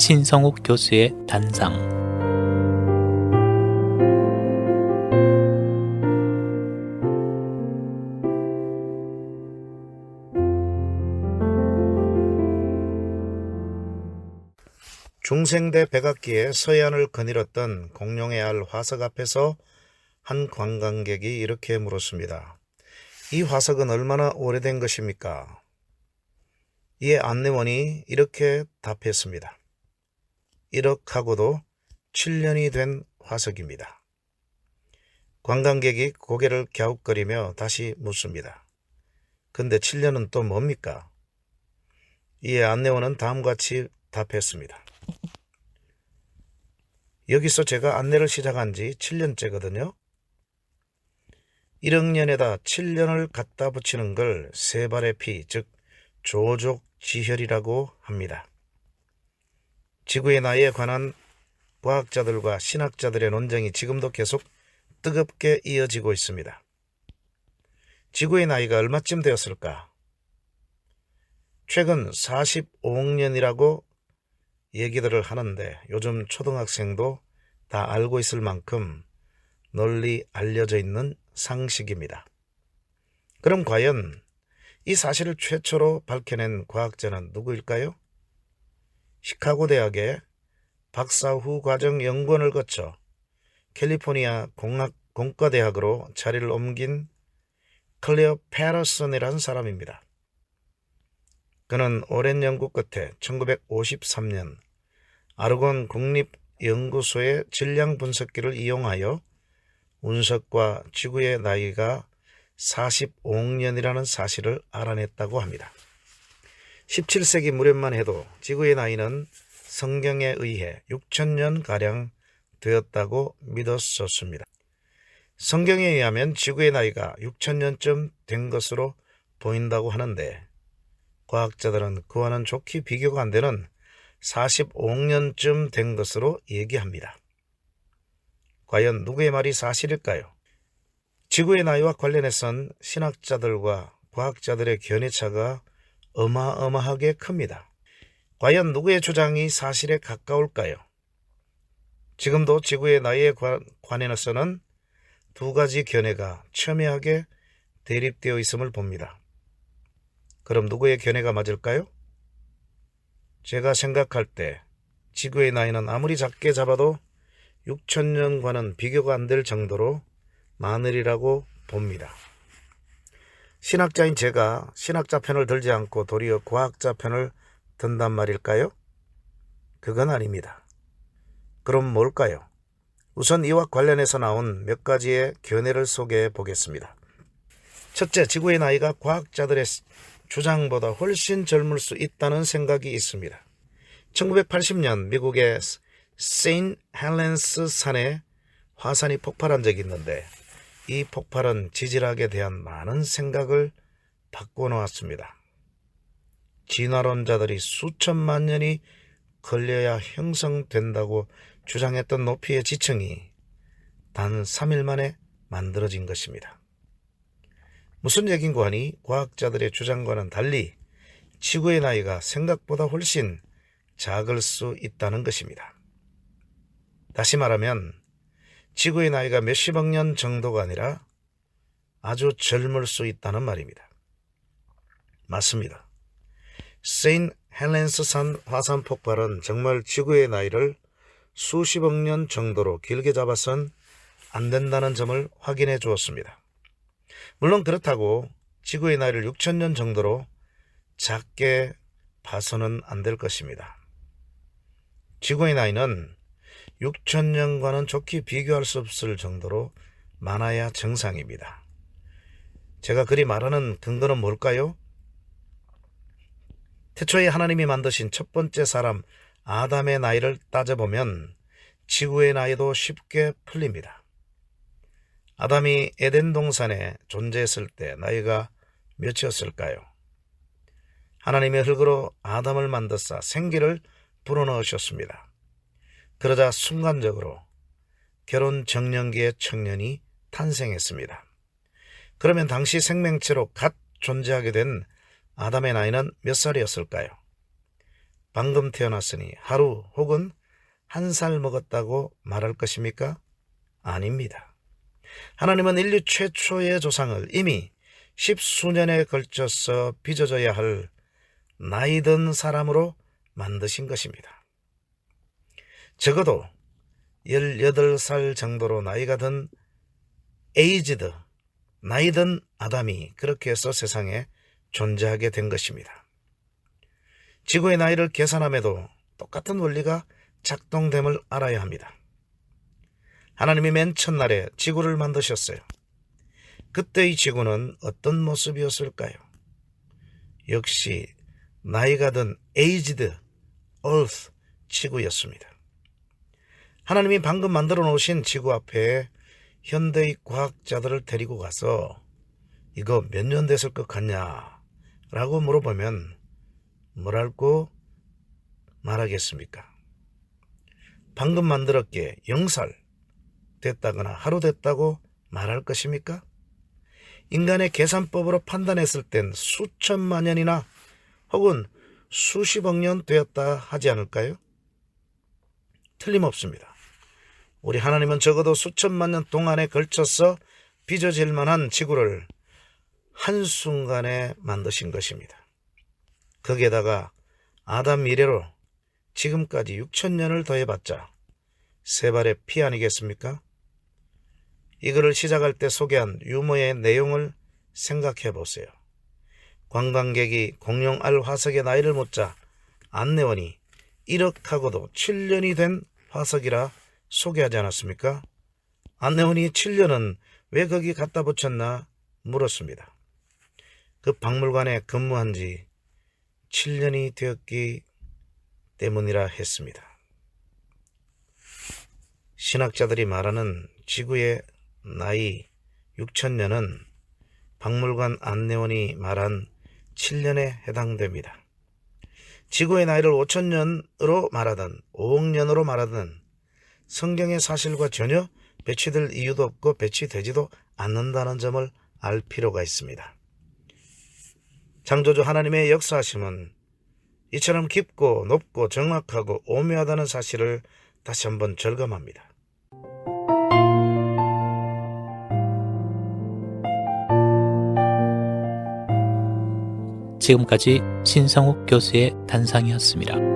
신성욱 교수의 단상. 중생대 백악기에 서해안을 거닐었던 공룡의 알 화석 앞에서 한 관광객이 이렇게 물었습니다. 이 화석은 얼마나 오래된 것입니까? 이에 안내원이 이렇게 답했습니다. 1억하고도 7년이 된 화석입니다. 관광객이 고개를 갸웃거리며 다시 묻습니다. 근데 7년은 또 뭡니까? 이에 안내원은 다음과 같이 답했습니다. 여기서 제가 안내를 시작한 지 7년째거든요. 1억 년에다 7년을 갖다 붙이는 걸 세발의 피, 즉 조족지혈이라고 합니다. 지구의 나이에 관한 과학자들과 신학자들의 논쟁이 지금도 계속 뜨겁게 이어지고 있습니다. 지구의 나이가 얼마쯤 되었을까? 최근 45억 년이라고 얘기들을 하는데 요즘 초등학생도 다 알고 있을 만큼 널리 알려져 있는 상식입니다. 그럼 과연 이 사실을 최초로 밝혀낸 과학자는 누구일까요? 시카고 대학의 박사후 과정 연구원을 거쳐 캘리포니아 공과대학으로 자리를 옮긴 클레어 패러슨이라는 사람입니다. 그는 오랜 연구 끝에 1953년 아르곤 국립연구소의 질량 분석기를 이용하여 운석과 지구의 나이가 45억 년이라는 사실을 알아냈다고 합니다. 17세기 무렵만 해도 지구의 나이는 성경에 의해 6천년가량 되었다고 믿었었습니다. 성경에 의하면 지구의 나이가 6천년쯤 된 것으로 보인다고 하는데 과학자들은 그와는 좋게 비교가 안 되는 45억 년쯤 된 것으로 얘기합니다. 과연 누구의 말이 사실일까요? 지구의 나이와 관련해선 신학자들과 과학자들의 견해차가 어마어마하게 큽니다. 과연 누구의 주장이 사실에 가까울까요? 지금도 지구의 나이에 관해서는 두 가지 견해가 첨예하게 대립되어 있음을 봅니다. 그럼 누구의 견해가 맞을까요? 제가 생각할 때 지구의 나이는 아무리 작게 잡아도 6천년과는 비교가 안 될 정도로 많으리라고 봅니다. 신학자인 제가 신학자 편을 들지 않고 도리어 과학자 편을 든단 말일까요? 그건 아닙니다. 그럼 뭘까요? 우선 이와 관련해서 나온 몇 가지의 견해를 소개해 보겠습니다. 첫째, 지구의 나이가 과학자들의 주장보다 훨씬 젊을 수 있다는 생각이 있습니다. 1980년 미국의 세인트 헬렌스 산에 화산이 폭발한 적이 있는데 이 폭발은 지질학에 대한 많은 생각을 바꿔놓았습니다. 진화론자들이 수천만 년이 걸려야 형성된다고 주장했던 높이의 지층이 단 3일 만에 만들어진 것입니다. 무슨 얘긴고 하니 과학자들의 주장과는 달리 지구의 나이가 생각보다 훨씬 작을 수 있다는 것입니다. 다시 말하면 지구의 나이가 몇십억 년 정도가 아니라 아주 젊을 수 있다는 말입니다. 맞습니다. 세인트 헬렌스 산 화산 폭발은 정말 지구의 나이를 수십억 년 정도로 길게 잡아선 안 된다는 점을 확인해 주었습니다. 물론 그렇다고 지구의 나이를 6천년 정도로 작게 봐서는 안 될 것입니다. 지구의 나이는 6천년과는 좋게 비교할 수 없을 정도로 많아야 정상입니다. 제가 그리 말하는 근거는 뭘까요? 태초에 하나님이 만드신 첫 번째 사람 아담의 나이를 따져보면 지구의 나이도 쉽게 풀립니다. 아담이 에덴 동산에 존재했을 때 나이가 몇이었을까요? 하나님의 흙으로 아담을 만드사 생기를 불어넣으셨습니다. 그러자 순간적으로 결혼 정년기의 청년이 탄생했습니다. 그러면 당시 생명체로 갓 존재하게 된 아담의 나이는 몇 살이었을까요? 방금 태어났으니 하루 혹은 한 살 먹었다고 말할 것입니까? 아닙니다. 하나님은 인류 최초의 조상을 이미 십수년에 걸쳐서 빚어져야 할 나이 든 사람으로 만드신 것입니다. 적어도 18살 정도로 나이가 든 에이지드, 나이 든 아담이 그렇게 해서 세상에 존재하게 된 것입니다. 지구의 나이를 계산함에도 똑같은 원리가 작동됨을 알아야 합니다. 하나님이 맨 첫날에 지구를 만드셨어요. 그때의 지구는 어떤 모습이었을까요? 역시 나이가 든 에이지드 얼스 지구였습니다. 하나님이 방금 만들어 놓으신 지구 앞에 현대의 과학자들을 데리고 가서 이거 몇 년 됐을 것 같냐 라고 물어보면 뭐랄고 말하겠습니까? 방금 만들었기에 0살 됐다거나 하루 됐다고 말할 것입니까? 인간의 계산법으로 판단했을 땐 수천만 년이나 혹은 수십억 년 되었다 하지 않을까요? 틀림없습니다. 우리 하나님은 적어도 수천만 년 동안에 걸쳐서 빚어질 만한 지구를 한순간에 만드신 것입니다. 거기에다가 아담 이래로 지금까지 6천년을 더해봤자 세 발의 피 아니겠습니까? 이 글을 시작할 때 소개한 유머의 내용을 생각해 보세요. 관광객이 공룡알 화석의 나이를 묻자 안내원이 1억하고도 7년이 된 화석이라 소개하지 않았습니까? 안내원이 7년은 왜 거기 갖다 붙였나 물었습니다. 그 박물관에 근무한 지 7년이 되었기 때문이라 했습니다. 신학자들이 말하는 지구의 나이 6천년은 박물관 안내원이 말한 7년에 해당됩니다. 지구의 나이를 5천년으로 말하든 5억 년으로 말하든 성경의 사실과 전혀 배치될 이유도 없고 배치되지도 않는다는 점을 알 필요가 있습니다. 창조주 하나님의 역사하심은 이처럼 깊고 높고 정확하고 오묘하다는 사실을 다시 한번 절감합니다. 지금까지 신성욱 교수의 단상이었습니다.